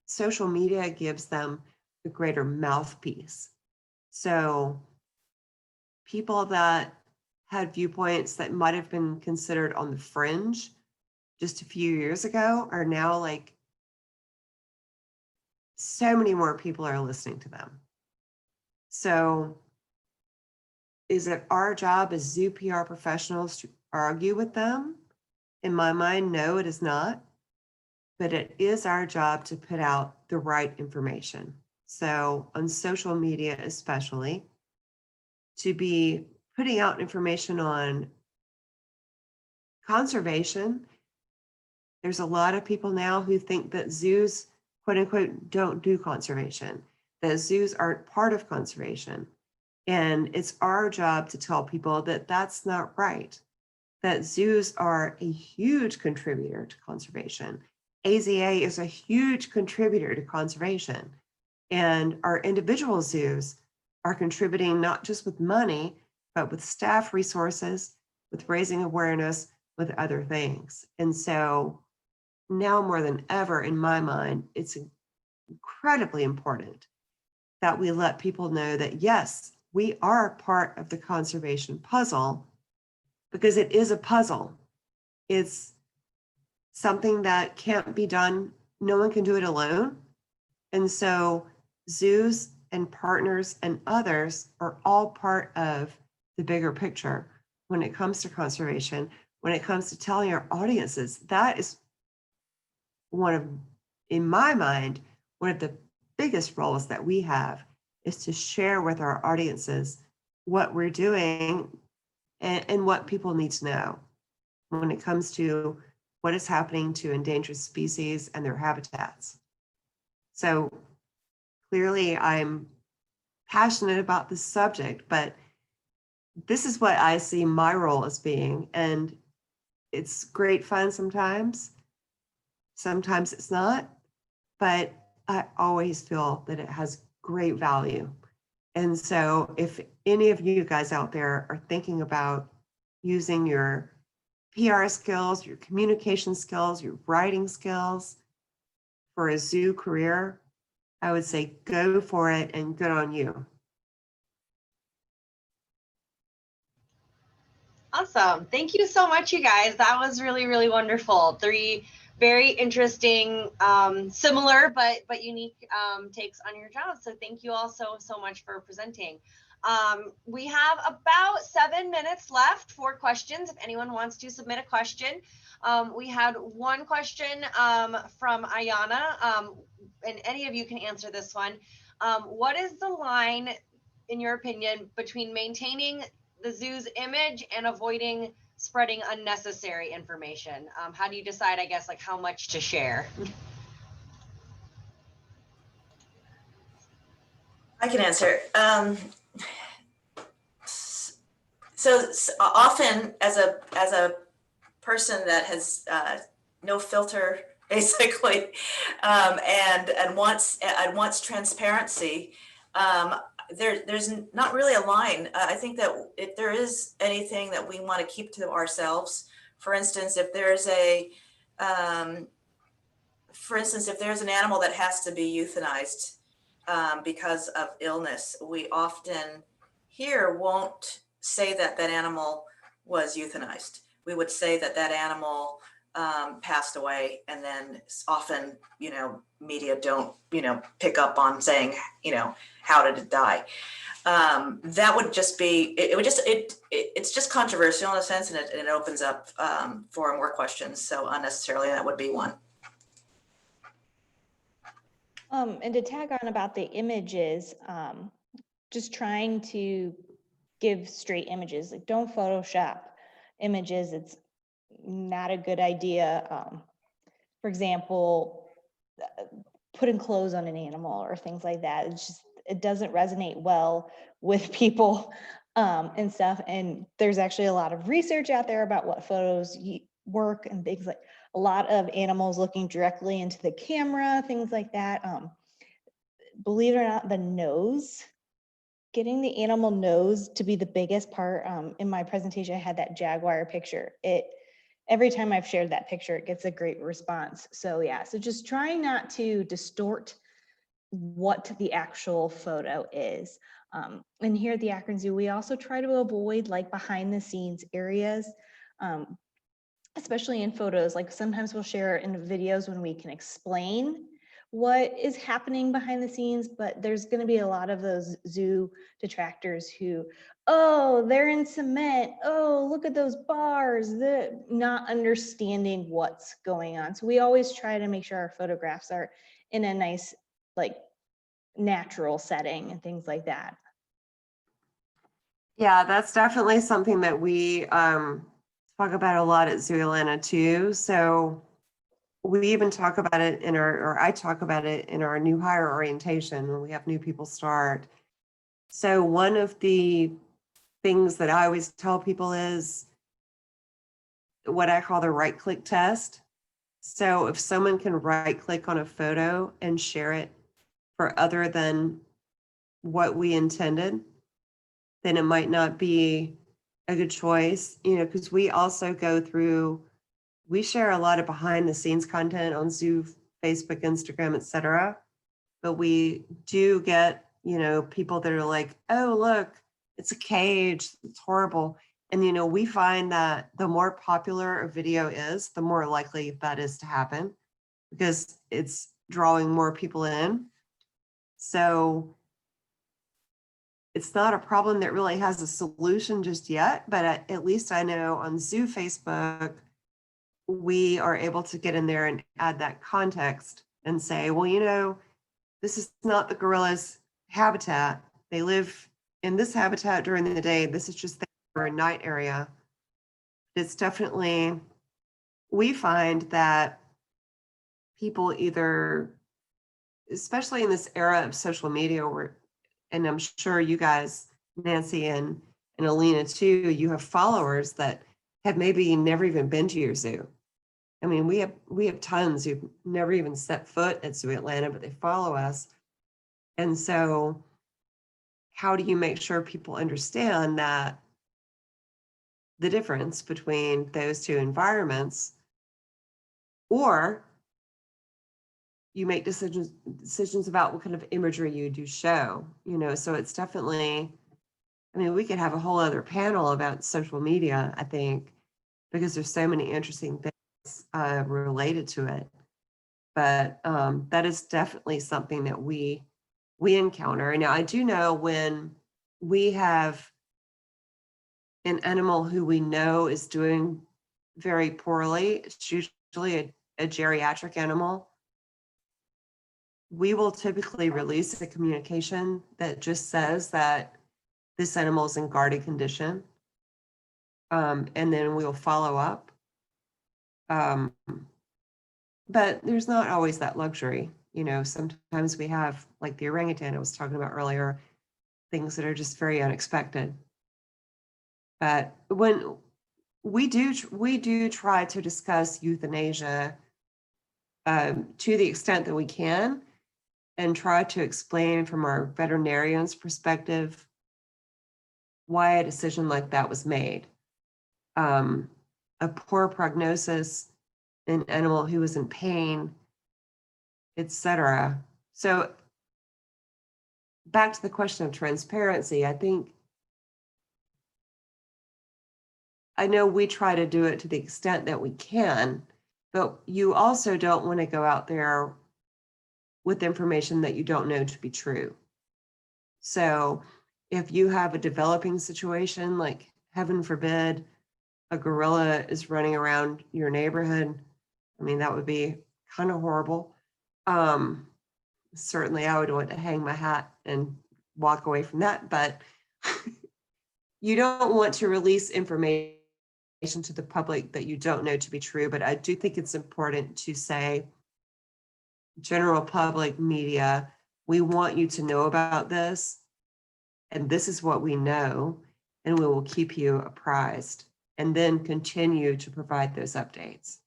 social media gives them a greater mouthpiece. So people that had viewpoints that might have been considered on the fringe just a few years ago are now like, so many more people are listening to them. So is it our job as zoo PR professionals to argue with them? In my mind, no, it is not. But it is our job to put out the right information. So on social media, especially, to be putting out information on conservation. There's a lot of people now who think that zoos, quote unquote, don't do conservation, that zoos aren't part of conservation. And it's our job to tell people that that's not right, that zoos are a huge contributor to conservation. AZA is a huge contributor to conservation. And our individual zoos are contributing not just with money, but with staff resources, with raising awareness, with other things. And so now more than ever, in my mind, it's incredibly important that we let people know that, yes, we are part of the conservation puzzle, because it is a puzzle. It's something that can't be done. No one can do it alone. And so zoos and partners and others are all part of the bigger picture when it comes to conservation, when it comes to telling our audiences. That is one of, in my mind, one of the biggest roles that we have, is to share with our audiences what we're doing and what people need to know when it comes to what is happening to endangered species and their habitats. So clearly I'm passionate about this subject, but this is what I see my role as being. And it's great fun sometimes. Sometimes it's not, but I always feel that it has great value. And so if any of you guys out there are thinking about using your PR skills, your communication skills, your writing skills for a zoo career, I would say go for it and good on you. Awesome. Thank you so much, you guys. That was really, really wonderful. 3 very interesting, similar but unique takes on your job. So thank you all so much for presenting. We have about 7 minutes left for questions. If anyone wants to submit a question. We had one question from Ayana, and any of you can answer this one. What is the line, in your opinion, between maintaining the zoo's image and avoiding spreading unnecessary information? How do you decide, I guess, like how much to share? I can answer. So often, as a person that has no filter, basically, and wants transparency, there's not really a line. I think that if there is anything that we want to keep to ourselves, for instance, if there's an animal that has to be euthanized because of illness, we often here won't say that animal was euthanized. We would say that animal passed away, and then often, media don't, pick up on saying, how did it die? That would just be, it's just controversial in a sense, and it opens up for more questions. So unnecessarily, that would be one. And to tag on about the images, just trying to give straight images, like don't Photoshop images. It's not a good idea. For example, putting clothes on an animal or things like that. It doesn't resonate well with people and stuff. And there's actually a lot of research out there about what photos work and things like a lot of animals looking directly into the camera, things like that. Believe it or not, the nose, getting the animal nose to be the biggest part. In my presentation, I had that jaguar picture. Every time I've shared that picture, it gets a great response. So yeah, so just trying not to distort what the actual photo is. And here at the Akron Zoo, we also try to avoid like behind the scenes areas, especially in photos. Like sometimes we'll share in videos when we can explain what is happening behind the scenes, but there's going to be a lot of those zoo detractors who, oh, they're in cement. Oh, look at those bars. They're not understanding what's going on. So we always try to make sure our photographs are in a nice, like natural setting and things like that. Yeah, that's definitely something that we talk about a lot at Zoo Atlanta too. So we even talk about it I talk about it in our new hire orientation when we have new people start. So one of the things that I always tell people is what I call the right click test. So if someone can right click on a photo and share it for other than what we intended, then it might not be a good choice, because we also we share a lot of behind the scenes content on Zoo, Facebook, Instagram, etc. But we do get, people that are like, oh, look, it's a cage, it's horrible. And, we find that the more popular a video is, the more likely that is to happen because it's drawing more people in. So it's not a problem that really has a solution just yet, but at least I know on Zoo Facebook, we are able to get in there and add that context and say, well, this is not the gorilla's habitat. They live in this habitat during the day. This is just for a night area. It's definitely, we find that people either, especially in this era of social media, where, and I'm sure you guys, Nancy and Alina too, you have followers that have maybe never even been to your zoo. I mean, we have tons who've never even set foot at Zoo Atlanta, but they follow us. And so how do you make sure people understand that the difference between those two environments, or you make decisions about what kind of imagery you do show, you know? So it's definitely, I mean, we could have a whole other panel about social media, I think, because there's so many interesting things related to it. But that is definitely something that we encounter. Now, I do know when we have an animal who we know is doing very poorly, it's usually a geriatric animal, we will typically release a communication that just says that this animal is in guarded condition. And then we'll follow up. But there's not always that luxury. You know, sometimes we have, like the orangutan I was talking about earlier, things that are just very unexpected. But when we do try to discuss euthanasia to the extent that we can, and try to explain from our veterinarian's perspective why a decision like that was made. A poor prognosis, an animal who was in pain, etc. So back to the question of transparency, I know we try to do it to the extent that we can, but you also don't want to go out there with information that you don't know to be true. So if you have a developing situation, like heaven forbid, a gorilla is running around your neighborhood, I mean, that would be kind of horrible. Certainly I would want to hang my hat and walk away from that, but you don't want to release information to the public that you don't know to be true. But I do think it's important to say, general public media, we want you to know about this, and this is what we know, and we will keep you apprised, and then continue to provide those updates.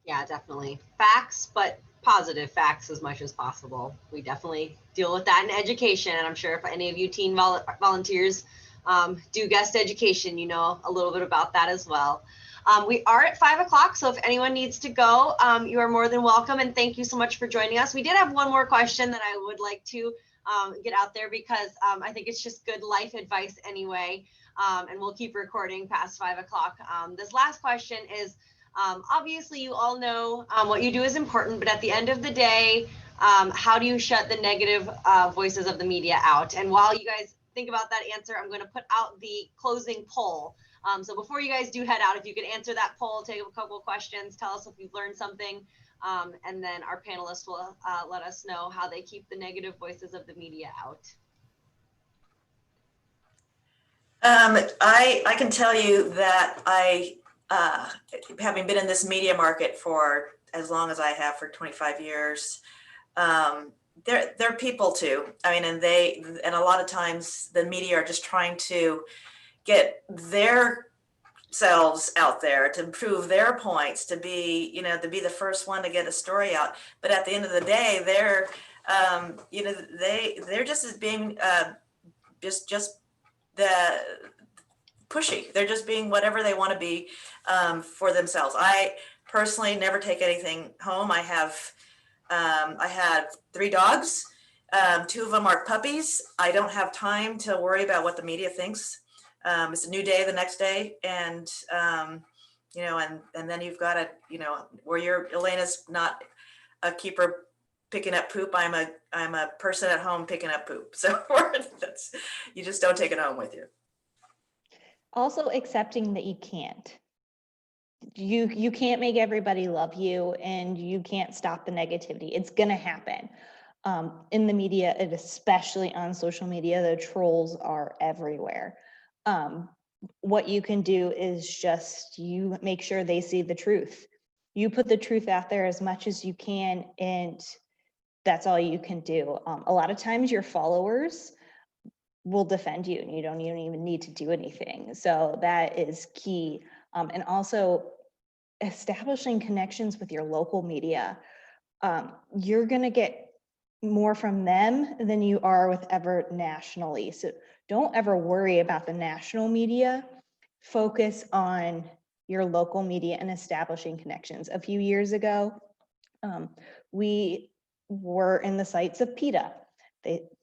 Yeah, definitely. Facts, but positive facts as much as possible. We definitely deal with that in education. And I'm sure if any of you teen volunteers do guest education, you know a little bit about that as well. We are at 5 o'clock, so if anyone needs to go, you are more than welcome. And thank you so much for joining us. We did have one more question that I would like to get out there, because I think it's just good life advice anyway. And we'll keep recording past 5 o'clock. This last question is, obviously you all know what you do is important, but at the end of the day, how do you shut the negative voices of the media out? And while you guys think about that answer, I'm going to put out the closing poll. So before you guys do head out, if you could answer that poll, take a couple of questions, tell us if you've learned something, and then our panelists will let us know how they keep the negative voices of the media out. I can tell you that having been in this media market for as long as I have, for 25 years, they're people too. I mean, and a lot of times the media are just trying to get their selves out there to prove their points, to be the first one to get a story out. But at the end of the day, they're just as being just the pushy. They're just being whatever they want to be for themselves. I personally never take anything home. I had 3 dogs. 2 of them are puppies. I don't have time to worry about what the media thinks. It's a new day the next day, and and then you've got where Elena's not a keeper picking up poop. I'm a person at home picking up poop. So you just don't take it home with you. Also accepting that you can't. You can't make everybody love you, and you can't stop the negativity. It's gonna happen. in the media, and especially on social media, the trolls are everywhere. What you can do is just you make sure they see the truth. You put the truth out there as much as you can, and that's all you can do. A lot of times your followers will defend you and you don't even need to do anything. So that is key. And also establishing connections with your local media. You're going to get more from them than you are with ever nationally. So don't ever worry about the national media. Focus on your local media and establishing connections. A few years ago, we were in the sights of PETA.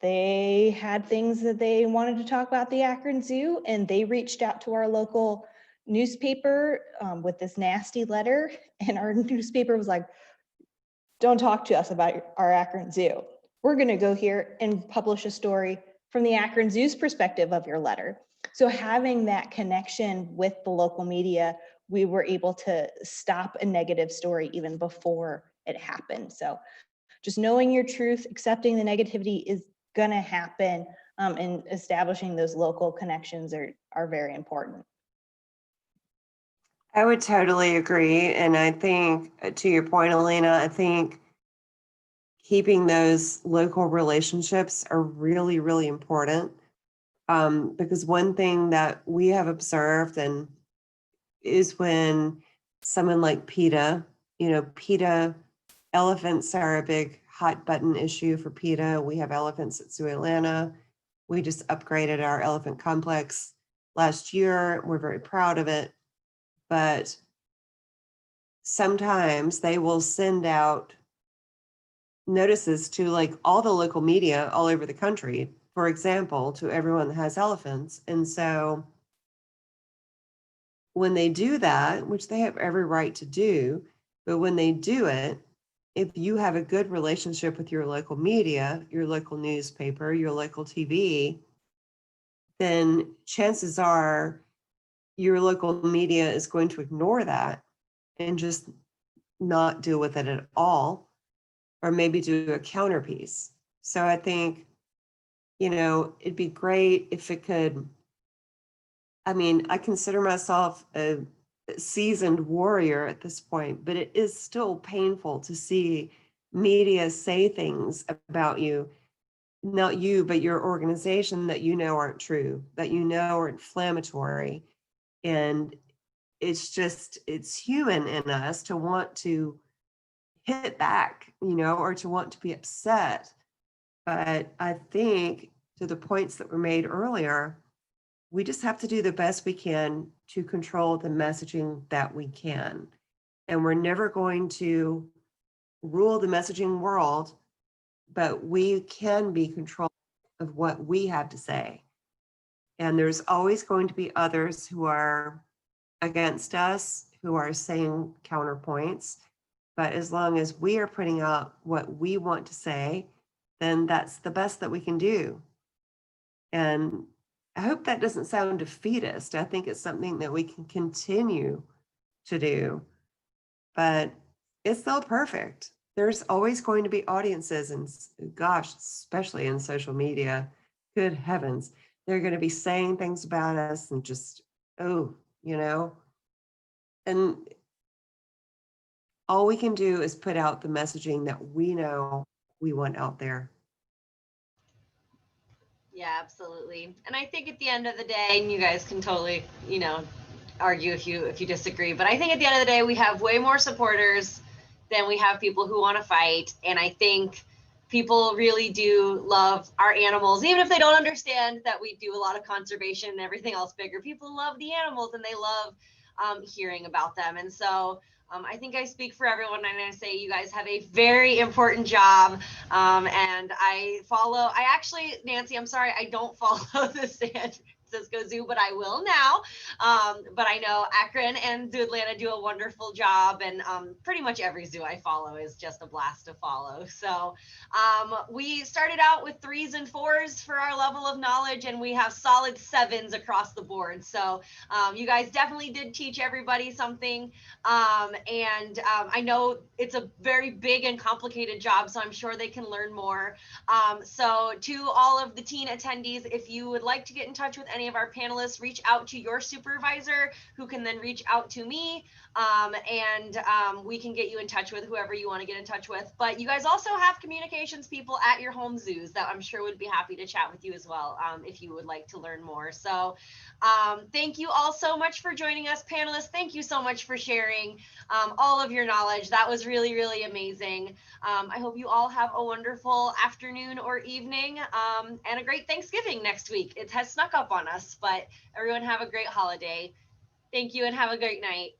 They had things that they wanted to talk about the Akron Zoo, and they reached out to our local newspaper with this nasty letter, and our newspaper was like, don't talk to us about our Akron Zoo. We're going to go here and publish a story from the Akron Zoo's perspective of your letter. So having that connection with the local media, we were able to stop a negative story even before it happened. So just knowing your truth, accepting the negativity is going to happen, and establishing those local connections are very important. I would totally agree. And I think, to your point, Elena, I think keeping those local relationships are really, really important. Because one thing that we have observed and is when someone like PETA, PETA, elephants are a big hot button issue for PETA. We have elephants at Zoo Atlanta. We just upgraded our elephant complex last year. We're very proud of it. But sometimes they will send out notices to like all the local media all over the country, for example, to everyone that has elephants. And so when they do that, which they have every right to do, but when they do it, if you have a good relationship with your local media, your local newspaper, your local TV, then chances are your local media is going to ignore that and just not deal with it at all, or maybe do a counterpiece. So I think, it'd be great if it could. I mean, I consider myself a seasoned warrior at this point, but it is still painful to see media say things about you, not you, but your organization, that aren't true, that are inflammatory. And it's human in us to want to hit back, or to want to be upset. But I think, to the points that were made earlier, we just have to do the best we can to control the messaging that we can. And we're never going to rule the messaging world, but we can be control of what we have to say. And there's always going to be others who are against us, who are saying counterpoints. But as long as we are putting out what we want to say, then that's the best that we can do. And I hope that doesn't sound defeatist. I think it's something that we can continue to do, but it's not perfect. There's always going to be audiences, and gosh, especially in social media, good heavens, they're going to be saying things about us and just, and all we can do is put out the messaging that we know we want out there. Yeah, absolutely. And I think at the end of the day, and you guys can totally, argue if you disagree, but I think at the end of the day, we have way more supporters than we have people who want to fight. And I think people really do love our animals, even if they don't understand that we do a lot of conservation and everything else bigger. People love the animals and they love hearing about them. And so I think I speak for everyone and I say you guys have a very important job. And I actually, Nancy, I'm sorry, I don't follow the Francisco Zoo, but I will now. But I know Akron and Zoo Atlanta do a wonderful job, and pretty much every zoo I follow is just a blast to follow. So we started out with 3s and 4s for our level of knowledge, and we have solid 7s across the board. So you guys definitely did teach everybody something. I know it's a very big and complicated job, so I'm sure they can learn more. So to all of the teen attendees, if you would like to get in touch with any of our panelists, reach out to your supervisor, who can then reach out to me, and we can get you in touch with whoever you want to get in touch with. But you guys also have communications people at your home zoos that I'm sure would be happy to chat with you as well, if you would like to learn more. So thank you all so much for joining us, panelists. Thank you so much for sharing all of your knowledge. That was really, really amazing. I hope you all have a wonderful afternoon or evening, and a great Thanksgiving next week. It has snuck up on us, but everyone have a great holiday. Thank you and have a great night.